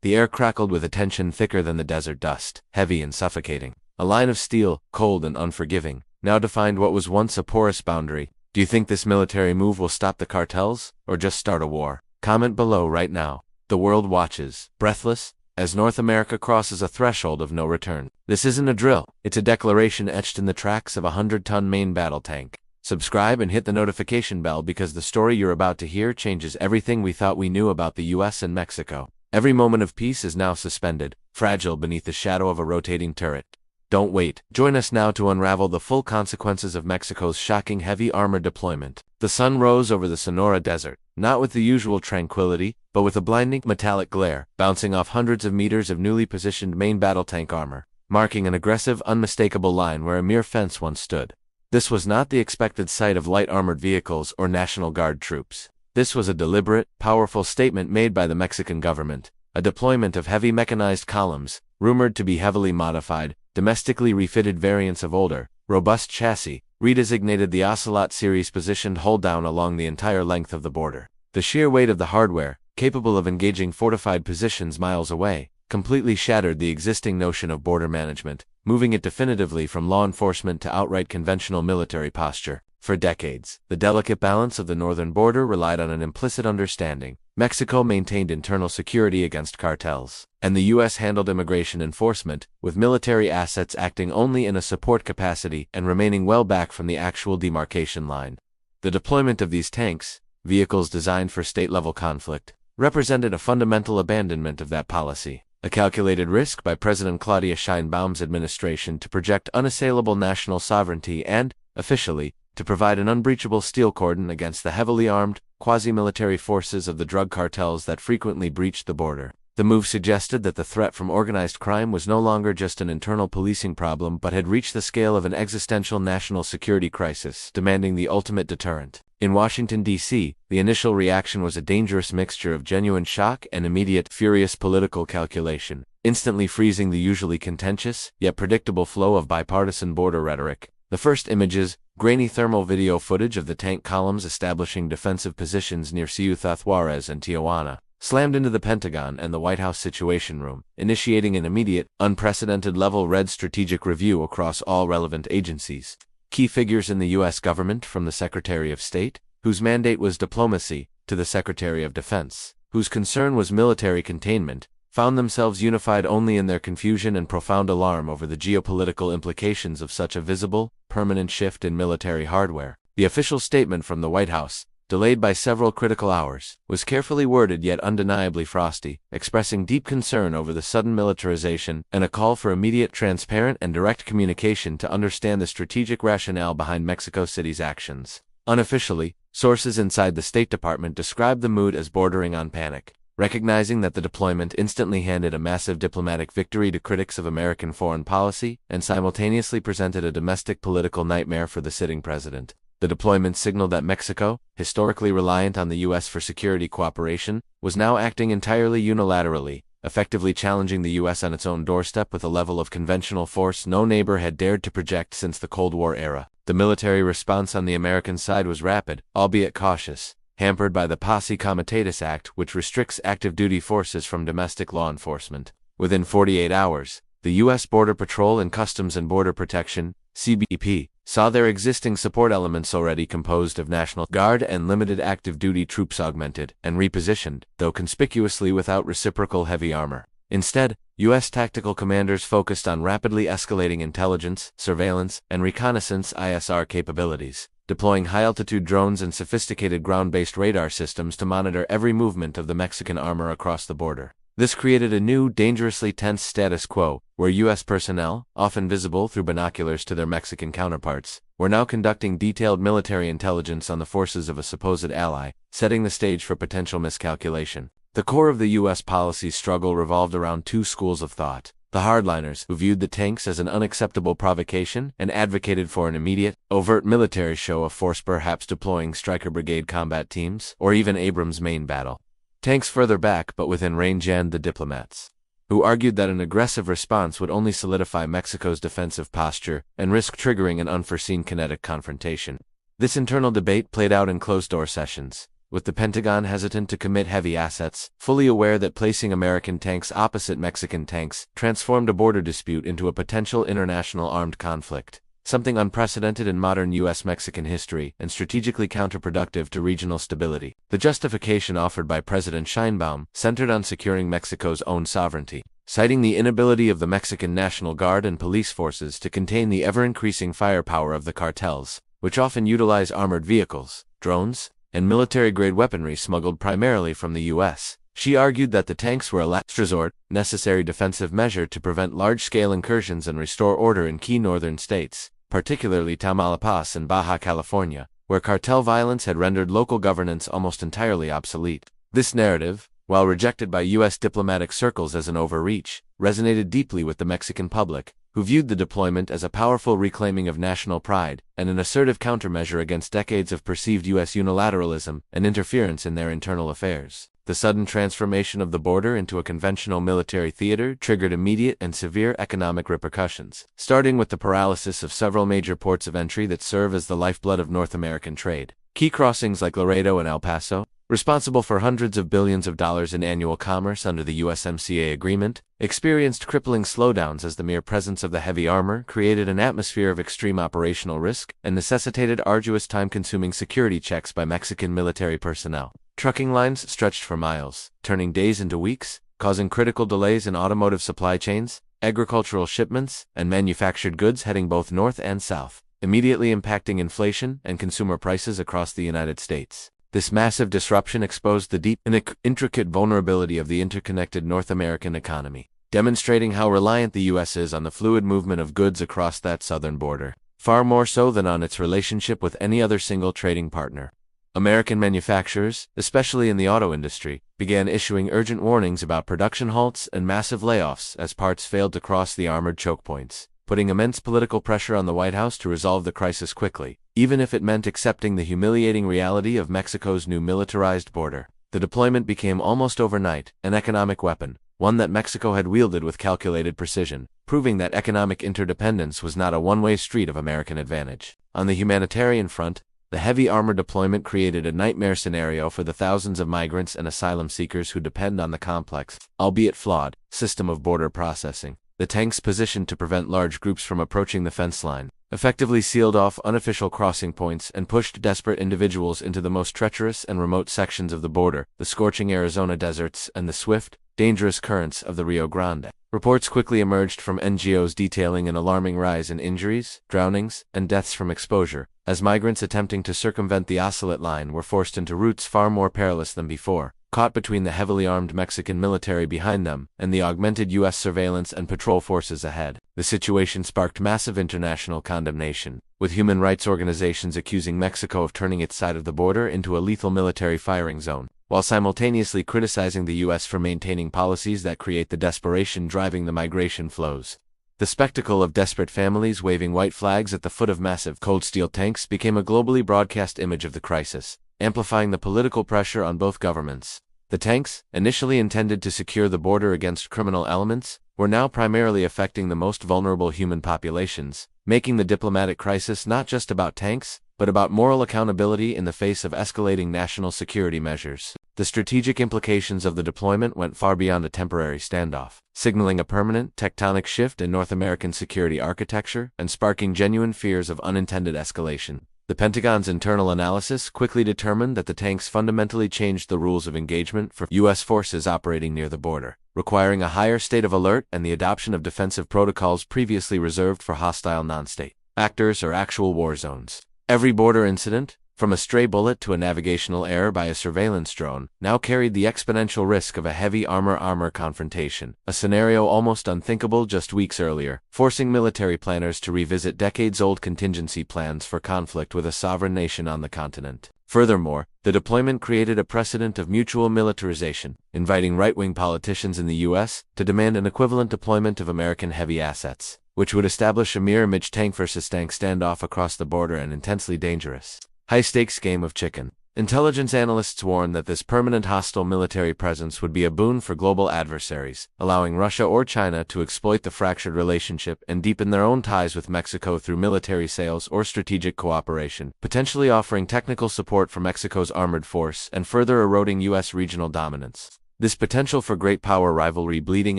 The air crackled with a tension thicker than the desert dust, heavy and suffocating. A line of steel, cold and unforgiving, now defined what was once a porous boundary. Do you think this military move will stop the cartels, or just start a war? Comment below right now. The world watches, breathless, as North America crosses a threshold of no return. This isn't a drill, it's a declaration etched in the tracks of a 100-ton main battle tank. Subscribe and hit the notification bell because the story you're about to hear changes everything we thought we knew about the US and Mexico. Every moment of peace is now suspended, fragile beneath the shadow of a rotating turret. Don't wait. Join us now to unravel the full consequences of Mexico's shocking heavy armor deployment. The sun rose over the Sonora Desert, not with the usual tranquility, but with a blinding metallic glare, bouncing off hundreds of meters of newly positioned main battle tank armor, marking an aggressive, unmistakable line where a mere fence once stood. This was not the expected sight of light armored vehicles or National Guard troops. This was a deliberate, powerful statement made by the Mexican government, a deployment of heavy mechanized columns, rumored to be heavily modified, domestically refitted variants of older, robust chassis, redesignated the Ocelot series positioned hull down along the entire length of the border. The sheer weight of the hardware, capable of engaging fortified positions miles away, completely shattered the existing notion of border management, moving it definitively from law enforcement to outright conventional military posture. For decades, the delicate balance of the northern border relied on an implicit understanding. Mexico maintained internal security against cartels, and the U.S. handled immigration enforcement, with military assets acting only in a support capacity and remaining well back from the actual demarcation line. The deployment of these tanks, vehicles designed for state-level conflict, represented a fundamental abandonment of that policy, a calculated risk by President Claudia Sheinbaum's administration to project unassailable national sovereignty and, officially, to provide an unbreachable steel cordon against the heavily armed, quasi-military forces of the drug cartels that frequently breached the border. The move suggested that the threat from organized crime was no longer just an internal policing problem but had reached the scale of an existential national security crisis, demanding the ultimate deterrent. In Washington, D.C., the initial reaction was a dangerous mixture of genuine shock and immediate, furious political calculation, instantly freezing the usually contentious, yet predictable flow of bipartisan border rhetoric. The first images, grainy thermal video footage of the tank columns establishing defensive positions near Ciudad Juarez and Tijuana, slammed into the Pentagon and the White House Situation Room, initiating an immediate, unprecedented level-red strategic review across all relevant agencies. Key figures in the U.S. government, from the Secretary of State, whose mandate was diplomacy, to the Secretary of Defense, whose concern was military containment, found themselves unified only in their confusion and profound alarm over the geopolitical implications of such a visible, permanent shift in military hardware. The official statement from the White House, delayed by several critical hours, was carefully worded yet undeniably frosty, expressing deep concern over the sudden militarization and a call for immediate, transparent, and direct communication to understand the strategic rationale behind Mexico City's actions. Unofficially, sources inside the State Department described the mood as bordering on panic, recognizing that the deployment instantly handed a massive diplomatic victory to critics of American foreign policy and simultaneously presented a domestic political nightmare for the sitting president. The deployment signaled that Mexico, historically reliant on the U.S. for security cooperation, was now acting entirely unilaterally, effectively challenging the U.S. on its own doorstep with a level of conventional force no neighbor had dared to project since the Cold War era. The military response on the American side was rapid, albeit cautious, hampered by the Posse Comitatus Act, which restricts active duty forces from domestic law enforcement. Within 48 hours, the U.S. Border Patrol and Customs and Border Protection, CBP, saw their existing support elements already composed of National Guard and limited active duty troops augmented and repositioned, though conspicuously without reciprocal heavy armor. Instead, U.S. tactical commanders focused on rapidly escalating intelligence, surveillance, and reconnaissance ISR capabilities, deploying high-altitude drones and sophisticated ground-based radar systems to monitor every movement of the Mexican armor across the border. This created a new, dangerously tense status quo, where U.S. personnel, often visible through binoculars to their Mexican counterparts, were now conducting detailed military intelligence on the forces of a supposed ally, setting the stage for potential miscalculation. The core of the U.S. policy struggle revolved around two schools of thought. The hardliners, who viewed the tanks as an unacceptable provocation and advocated for an immediate, overt military show of force, perhaps deploying Stryker Brigade combat teams, or even Abrams main battle tanks further back but within range, and the diplomats, who argued that an aggressive response would only solidify Mexico's defensive posture and risk triggering an unforeseen kinetic confrontation. This internal debate played out in closed-door sessions, with the Pentagon hesitant to commit heavy assets, fully aware that placing American tanks opposite Mexican tanks transformed a border dispute into a potential international armed conflict, something unprecedented in modern U.S.-Mexican history and strategically counterproductive to regional stability. The justification offered by President Sheinbaum centered on securing Mexico's own sovereignty, citing the inability of the Mexican National Guard and police forces to contain the ever-increasing firepower of the cartels, which often utilize armored vehicles, drones, and military-grade weaponry smuggled primarily from the U.S. She argued that the tanks were a last resort, necessary defensive measure to prevent large-scale incursions and restore order in key northern states, particularly Tamaulipas and Baja California, where cartel violence had rendered local governance almost entirely obsolete. This narrative, while rejected by U.S. diplomatic circles as an overreach, resonated deeply with the Mexican public, who viewed the deployment as a powerful reclaiming of national pride and an assertive countermeasure against decades of perceived U.S. unilateralism and interference in their internal affairs. The sudden transformation of the border into a conventional military theater triggered immediate and severe economic repercussions, starting with the paralysis of several major ports of entry that serve as the lifeblood of North American trade. Key crossings like Laredo and El Paso, responsible for hundreds of billions of dollars in annual commerce under the USMCA agreement, experienced crippling slowdowns as the mere presence of the heavy armor created an atmosphere of extreme operational risk and necessitated arduous time-consuming security checks by Mexican military personnel. Trucking lines stretched for miles, turning days into weeks, causing critical delays in automotive supply chains, agricultural shipments, and manufactured goods heading both north and south, immediately impacting inflation and consumer prices across the United States. This massive disruption exposed the deep and intricate vulnerability of the interconnected North American economy, demonstrating how reliant the U.S. is on the fluid movement of goods across that southern border, far more so than on its relationship with any other single trading partner. American manufacturers, especially in the auto industry, began issuing urgent warnings about production halts and massive layoffs as parts failed to cross the armored choke points, putting immense political pressure on the White House to resolve the crisis quickly, even if it meant accepting the humiliating reality of Mexico's new militarized border. The deployment became almost overnight an economic weapon, one that Mexico had wielded with calculated precision, proving that economic interdependence was not a one-way street of American advantage. On the humanitarian front, the heavy armor deployment created a nightmare scenario for the thousands of migrants and asylum seekers who depend on the complex, albeit flawed, system of border processing. The tanks positioned to prevent large groups from approaching the fence line, effectively sealed off unofficial crossing points and pushed desperate individuals into the most treacherous and remote sections of the border, the scorching Arizona deserts and the swift, dangerous currents of the Rio Grande. Reports quickly emerged from NGOs detailing an alarming rise in injuries, drownings, and deaths from exposure, as migrants attempting to circumvent the Ocelot line were forced into routes far more perilous than before, caught between the heavily armed Mexican military behind them and the augmented U.S. surveillance and patrol forces ahead. The situation sparked massive international condemnation, with human rights organizations accusing Mexico of turning its side of the border into a lethal military firing zone, while simultaneously criticizing the U.S. for maintaining policies that create the desperation driving the migration flows. The spectacle of desperate families waving white flags at the foot of massive cold steel tanks became a globally broadcast image of the crisis, amplifying the political pressure on both governments. The tanks, initially intended to secure the border against criminal elements, were now primarily affecting the most vulnerable human populations, making the diplomatic crisis not just about tanks, but about moral accountability in the face of escalating national security measures. The strategic implications of the deployment went far beyond a temporary standoff, signaling a permanent, tectonic shift in North American security architecture and sparking genuine fears of unintended escalation. The Pentagon's internal analysis quickly determined that the tanks fundamentally changed the rules of engagement for U.S. forces operating near the border, requiring a higher state of alert and the adoption of defensive protocols previously reserved for hostile non-state actors or actual war zones. Every border incident, from a stray bullet to a navigational error by a surveillance drone, now carried the exponential risk of a heavy armor confrontation, a scenario almost unthinkable just weeks earlier, forcing military planners to revisit decades-old contingency plans for conflict with a sovereign nation on the continent. Furthermore, the deployment created a precedent of mutual militarization, inviting right-wing politicians in the U.S. to demand an equivalent deployment of American heavy assets, which would establish a mirror-image tank versus tank standoff across the border, an intensely dangerous, high-stakes game of chicken. Intelligence analysts warn that this permanent hostile military presence would be a boon for global adversaries, allowing Russia or China to exploit the fractured relationship and deepen their own ties with Mexico through military sales or strategic cooperation, potentially offering technical support for Mexico's armored force and further eroding U.S. regional dominance. This potential for great power rivalry bleeding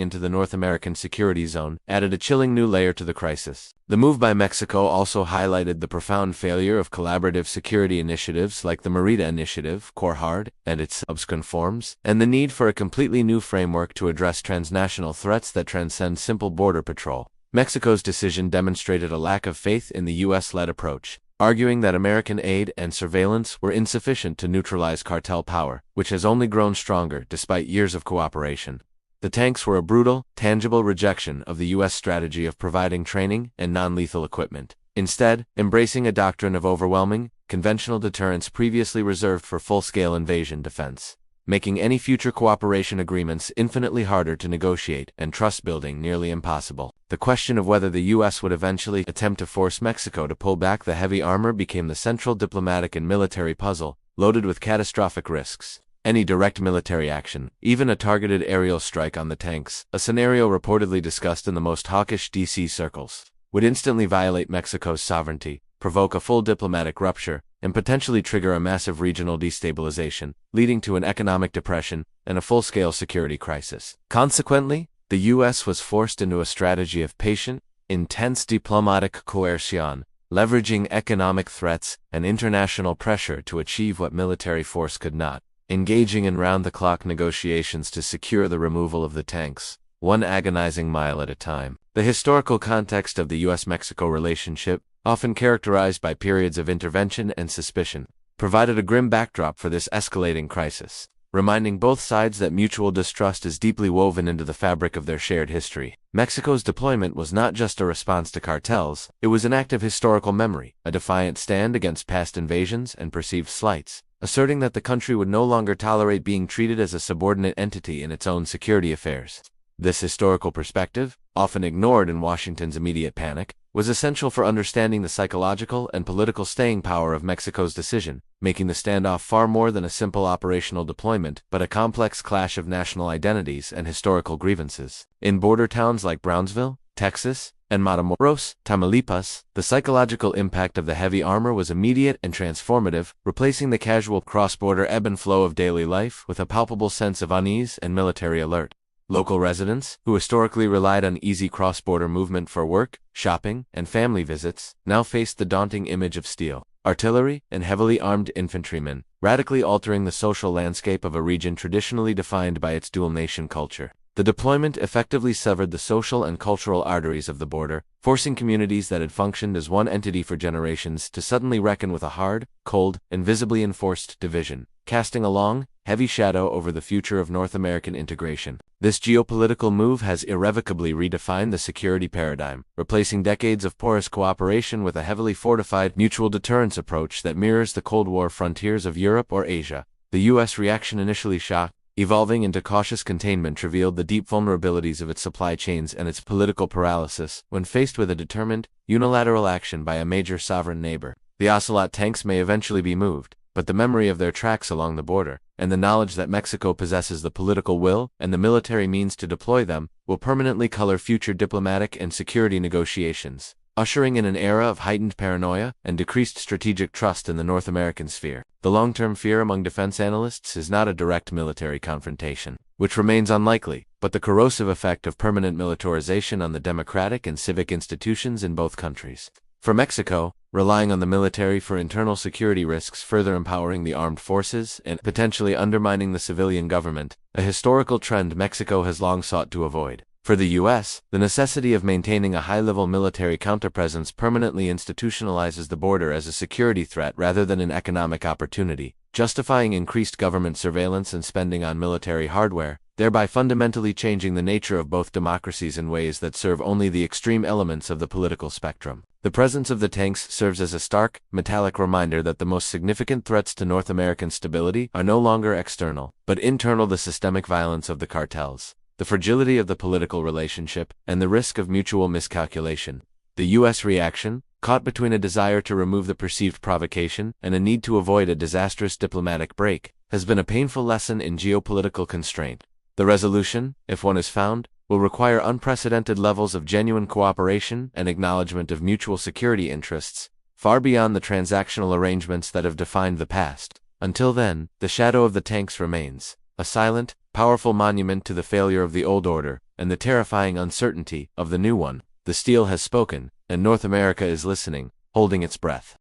into the North American security zone added a chilling new layer to the crisis. The move by Mexico also highlighted the profound failure of collaborative security initiatives like the Merida Initiative, CORHARD, and its subsequent forms, and the need for a completely new framework to address transnational threats that transcend simple border patrol. Mexico's decision demonstrated a lack of faith in the U.S.-led approach, arguing that American aid and surveillance were insufficient to neutralize cartel power, which has only grown stronger despite years of cooperation. The tanks were a brutal, tangible rejection of the U.S. strategy of providing training and non-lethal equipment, instead embracing a doctrine of overwhelming, conventional deterrence previously reserved for full-scale invasion defense, making any future cooperation agreements infinitely harder to negotiate and trust-building nearly impossible. The question of whether the U.S. would eventually attempt to force Mexico to pull back the heavy armor became the central diplomatic and military puzzle, loaded with catastrophic risks. Any direct military action, even a targeted aerial strike on the tanks, a scenario reportedly discussed in the most hawkish D.C. circles, would instantly violate Mexico's sovereignty, provoke a full diplomatic rupture, and potentially trigger a massive regional destabilization, leading to an economic depression and a full-scale security crisis. Consequently, the U.S. was forced into a strategy of patient, intense diplomatic coercion, leveraging economic threats and international pressure to achieve what military force could not, engaging in round-the-clock negotiations to secure the removal of the tanks, one agonizing mile at a time. The historical context of the U.S.-Mexico relationship, often characterized by periods of intervention and suspicion, provided a grim backdrop for this escalating crisis, reminding both sides that mutual distrust is deeply woven into the fabric of their shared history. Mexico's deployment was not just a response to cartels, it was an act of historical memory, a defiant stand against past invasions and perceived slights, asserting that the country would no longer tolerate being treated as a subordinate entity in its own security affairs. This historical perspective, often ignored in Washington's immediate panic, was essential for understanding the psychological and political staying power of Mexico's decision, making the standoff far more than a simple operational deployment, but a complex clash of national identities and historical grievances. In border towns like Brownsville, Texas, and Matamoros, Tamaulipas, the psychological impact of the heavy armor was immediate and transformative, replacing the casual cross-border ebb and flow of daily life with a palpable sense of unease and military alert. Local residents, who historically relied on easy cross-border movement for work, shopping, and family visits, now faced the daunting image of steel, artillery, and heavily armed infantrymen, radically altering the social landscape of a region traditionally defined by its dual-nation culture. The deployment effectively severed the social and cultural arteries of the border, forcing communities that had functioned as one entity for generations to suddenly reckon with a hard, cold, and visibly enforced division, casting a long, heavy shadow over the future of North American integration. This geopolitical move has irrevocably redefined the security paradigm, replacing decades of porous cooperation with a heavily fortified mutual deterrence approach that mirrors the Cold War frontiers of Europe or Asia. The U.S. reaction, initially shocked, evolving into cautious containment, revealed the deep vulnerabilities of its supply chains and its political paralysis when faced with a determined, unilateral action by a major sovereign neighbor. The Ocelot tanks may eventually be moved, but the memory of their tracks along the border, and the knowledge that Mexico possesses the political will and the military means to deploy them, will permanently color future diplomatic and security negotiations, ushering in an era of heightened paranoia and decreased strategic trust in the North American sphere. The long-term fear among defense analysts is not a direct military confrontation, which remains unlikely, but the corrosive effect of permanent militarization on the democratic and civic institutions in both countries. For Mexico, relying on the military for internal security risks further empowering the armed forces and potentially undermining the civilian government, a historical trend Mexico has long sought to avoid. For the U.S., the necessity of maintaining a high-level military counterpresence permanently institutionalizes the border as a security threat rather than an economic opportunity, justifying increased government surveillance and spending on military hardware, thereby fundamentally changing the nature of both democracies in ways that serve only the extreme elements of the political spectrum. The presence of the tanks serves as a stark, metallic reminder that the most significant threats to North American stability are no longer external, but internal: the systemic violence of the cartels, the fragility of the political relationship, and the risk of mutual miscalculation. The U.S. reaction, caught between a desire to remove the perceived provocation and a need to avoid a disastrous diplomatic break, has been a painful lesson in geopolitical constraint. The resolution, if one is found, will require unprecedented levels of genuine cooperation and acknowledgement of mutual security interests, far beyond the transactional arrangements that have defined the past. Until then, the shadow of the tanks remains, a silent, powerful monument to the failure of the old order and the terrifying uncertainty of the new one. The steel has spoken, and North America is listening, holding its breath.